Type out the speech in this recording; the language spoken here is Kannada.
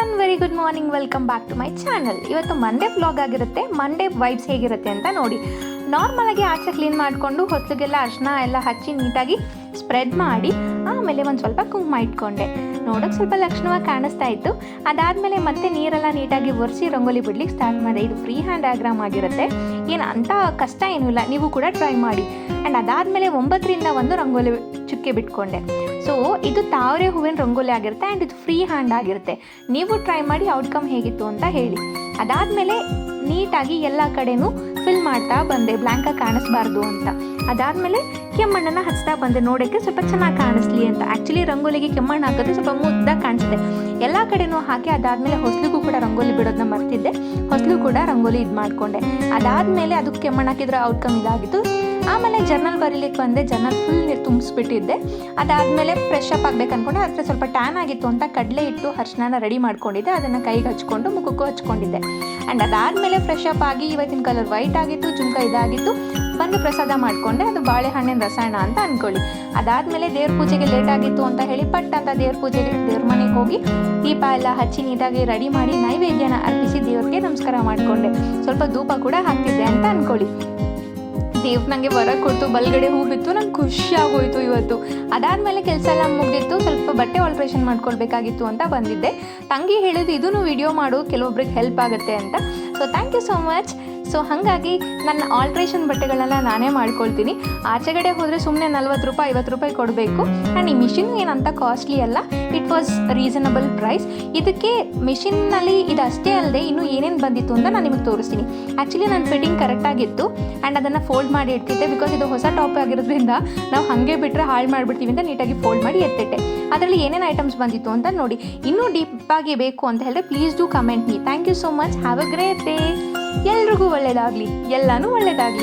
Everyone very good morning, welcome back to my channel. ಇವತ್ತು ಮಂಡೇ ವ್ಲಾಗ್ ಆಗಿರುತ್ತೆ. ಮಂಡೇ ವೈಬ್ಸ್ ಹೇಗಿರುತ್ತೆ ಅಂತ ನೋಡಿ. ನಾರ್ಮಲಾಗಿ ಆಚೆ ಕ್ಲೀನ್ ಮಾಡಿಕೊಂಡು ಹೊತ್ತಿಗೆಲ್ಲ ಅರ್ಶಿನ ಎಲ್ಲ ಹಚ್ಚಿ ನೀಟಾಗಿ ಸ್ಪ್ರೆಡ್ ಮಾಡಿ ಆಮೇಲೆ ಒಂದು ಸ್ವಲ್ಪ ಕುಂಕುಮ ಇಟ್ಕೊಂಡೆ. ನೋಡೋಕೆ ಸ್ವಲ್ಪ ಲಕ್ಷಣವಾಗಿ ಕಾಣಿಸ್ತಾ ಇತ್ತು. ಅದಾದಮೇಲೆ ಮತ್ತೆ ನೀರೆಲ್ಲ ನೀಟಾಗಿ ಒರೆಸಿ ರಂಗೋಲಿ ಬಿಡ್ಲಿಕ್ಕೆ ಸ್ಟಾರ್ಟ್ ಮಾಡಿದೆ. ಇದು ಫ್ರೀ ಹ್ಯಾಂಡ್ ಡಯಾಗ್ರಾಮ್ ಆಗಿರುತ್ತೆ, ಏನು ಅಂಥ ಕಷ್ಟ ಏನೂ ಇಲ್ಲ, ನೀವು ಕೂಡ ಟ್ರೈ ಮಾಡಿ. ಆ್ಯಂಡ್ ಅದಾದಮೇಲೆ 9ರಿಂದ ಒಂದು ರಂಗೋಲಿ ಚುಕ್ಕೆ ಬಿಟ್ಕೊಂಡೆ. ಸೊ ಇದು ತಾವರೆ ಹೂವಿನ ರಂಗೋಲಿ ಆಗಿರುತ್ತೆ ಆ್ಯಂಡ್ ಇದು ಫ್ರೀ ಹ್ಯಾಂಡ್ ಆಗಿರುತ್ತೆ. ನೀವು ಟ್ರೈ ಮಾಡಿ ಔಟ್ಕಮ್ ಹೇಗಿತ್ತು ಅಂತ ಹೇಳಿ. ಅದಾದಮೇಲೆ ನೀಟಾಗಿ ಎಲ್ಲ ಕಡೆನೂ ಫಿಲ್ ಮಾಡ್ತಾ ಬಂದೆ, ಬ್ಲ್ಯಾಂಕಾಗಿ ಕಾಣಿಸ್ಬಾರ್ದು ಅಂತ. ಅದಾದಮೇಲೆ ಕೆಮ್ಮಣ್ಣನ್ನು ಹಚ್ತಾ ಬಂದೆ, ನೋಡೋಕ್ಕೆ ಸ್ವಲ್ಪ ಚೆನ್ನಾಗಿ ಕಾಣಿಸ್ಲಿ ಅಂತ. ಆ್ಯಕ್ಚುಲಿ ರಂಗೋಲಿಗೆ ಕೆಮ್ಮಣ್ಣು ಹಾಕಿದ್ರೆ ಸ್ವಲ್ಪ ಮುದ್ದಾಗಿ ಕಾಣಿಸುತ್ತೆ. ಎಲ್ಲ ಕಡೆನೂ ಹಾಕಿ ಅದಾದಮೇಲೆ ಹೊಸಲಿಗೂ ಕೂಡ ರಂಗೋಲಿ ಬಿಡೋದನ್ನ ಮರ್ತಿದ್ದೆ, ಹೊಸಲು ಕೂಡ ರಂಗೋಲಿ ಇದು ಮಾಡಿಕೊಂಡೆ. ಅದಾದಮೇಲೆ ಅದಕ್ಕೆ ಕೆಮ್ಮಣ್ಣು ಹಾಕಿದ್ರೆ ಔಟ್ಕಮ್ ಇದಾಗಿತ್ತು. ಆಮೇಲೆ ಜರ್ನಲ್ ಬರೀಲಿಕ್ಕೆ ಬಂದೆ, ಜರ್ನಲ್ ಫುಲ್ ನೀರು ತುಂಬಿಸ್ಬಿಟ್ಟಿದ್ದೆ. ಅದಾದಮೇಲೆ ಫ್ರೆಶ್ ಅಪ್ ಆಗಬೇಕು ಅಂದ್ಕೊಂಡೆ, ಆದರೆ ಸ್ವಲ್ಪ ಟ್ಯಾನ್ ಆಗಿತ್ತು ಅಂತ ಕಡಲೆ ಇಟ್ಟು ಅರಿಶಿನ ರೆಡಿ ಮಾಡ್ಕೊಂಡಿದ್ದೆ. ಅದನ್ನು ಕೈಗೆ ಹಚ್ಕೊಂಡು ಮುಖಕ್ಕೂ ಹಚ್ಕೊಂಡಿದ್ದೆ. ಆ್ಯಂಡ್ ಅದಾದಮೇಲೆ ಫ್ರೆಶ್ ಅಪ್ ಆಗಿ ಇವತ್ತಿನ ಕಲರ್ ವೈಟ್ ಆಗಿತ್ತು, ಜುಮ್ಕ ಇದಾಗಿತ್ತು. ಬಂದು ಪ್ರಸಾದ ಮಾಡಿಕೊಂಡೆ, ಅದು ಬಾಳೆಹಣ್ಣಿನ ರಸಾಯನ ಅಂತ ಅಂದ್ಕೊಳ್ಳಿ. ಅದಾದಮೇಲೆ ದೇವ್ರ ಪೂಜೆಗೆ ಲೇಟ್ ಆಗಿತ್ತು ಅಂತ ಹೇಳಿ ಪಟ್ ಅಂತ ದೇವ್ರ ಪೂಜೆಗೆ ದೇವ್ರ ಮನೆಗೆ ಹೋಗಿ ದೀಪ ಎಲ್ಲ ಹಚ್ಚಿ ನೀಟಾಗಿ ರೆಡಿ ಮಾಡಿ ನೈವೇದ್ಯನ ಅರ್ಪಿಸಿ ದೇವ್ರಿಗೆ ನಮಸ್ಕಾರ ಮಾಡಿಕೊಂಡೆ. ಸ್ವಲ್ಪ ಧೂಪ ಕೂಡ ಹಾಕ್ತಿದ್ದೆ ಅಂತ ಅಂದ್ಕೊಳ್ಳಿ. ದೇವ್ರು ನನಗೆ ವರ ಕೊಡ್ತು, ಬಲ್ಗಡೆ ಹೂ ಬಿತ್ತು, ನಂಗೆ ಖುಷಿ ಆಗೋಯ್ತು ಇವತ್ತು. ಅದಾದಮೇಲೆ ಕೆಲಸ ಎಲ್ಲ ಮುಗಿದಿತ್ತು, ಸ್ವಲ್ಪ ಬಟ್ಟೆ ಆಲ್ಟ್ರೇಷನ್ ಮಾಡ್ಕೊಳ್ಬೇಕಾಗಿತ್ತು ಅಂತ ಬಂದಿದ್ದೆ. ತಂಗಿ ಹೇಳಿದ್ದು ಇದನ್ನು ವಿಡಿಯೋ ಮಾಡು, ಕೆಲವೊಬ್ರಿಗೆ ಹೆಲ್ಪ್ ಆಗುತ್ತೆ ಅಂತ. So thank you so much. So ಹಾಗಾಗಿ ನನ್ನ ಆಲ್ಟ್ರೇಷನ್ ಬಟ್ಟೆಗಳನ್ನೆಲ್ಲ ನಾನೇ ಮಾಡ್ಕೊಳ್ತೀನಿ. ಆಚೆಗಡೆ ಹೋದರೆ ಸುಮ್ಮನೆ 40 ರೂಪಾಯಿ 50 ರೂಪಾಯಿ ಕೊಡಬೇಕು. ಆ್ಯಂಡ್ ಈ ಮಿಷಿನ್ ಏನಂತ ಕಾಸ್ಟ್ಲಿ ಅಲ್ಲ, ಇಟ್ ವಾಸ್ ರೀಸನಬಲ್ ಪ್ರೈಸ್. ಇದಕ್ಕೆ ಮಿಷಿನ್ನಲ್ಲಿ ಇದಷ್ಟೇ ಅಲ್ಲದೆ ಇನ್ನೂ ಏನೇನು ಬಂದಿತ್ತು ಅಂತ ನಾನು ನಿಮಗೆ ತೋರಿಸ್ತೀನಿ. ಆ್ಯಕ್ಚುಲಿ ನನ್ನ ಫಿಟ್ಟಿಂಗ್ ಕರೆಕ್ಟಾಗಿತ್ತು ಆ್ಯಂಡ್ ಅದನ್ನು ಫೋಲ್ಡ್ ಮಾಡಿ ಇಡ್ತಿದ್ದೆ. ಬಿಕಾಸ್ ಇದು ಹೊಸ ಟಾಪ್ ಆಗಿರೋದ್ರಿಂದ ನಾವು ಹಾಗೆ ಬಿಟ್ಟರೆ ಹಾಳು ಮಾಡಿಬಿಡ್ತೀವಿ ಅಂತ ನೀಟಾಗಿ ಫೋಲ್ಡ್ ಮಾಡಿ ಎತ್ತಿಟ್ಟೆ. ಅದರಲ್ಲಿ ಏನೇನು ಐಟಮ್ಸ್ ಬಂದಿತ್ತು ಅಂತ ನೋಡಿ. ಇನ್ನೂ ಡೀಪಾಗಿ ಬೇಕು ಅಂತ ಹೇಳಿದ್ರೆ please do comment me. Thank you so much. Have a great day. ಎಲ್ರಿಗೂ ಒಳ್ಳೆಯದಾಗಲಿ, ಎಲ್ಲನೂ ಒಳ್ಳೆಯದಾಗಲಿ.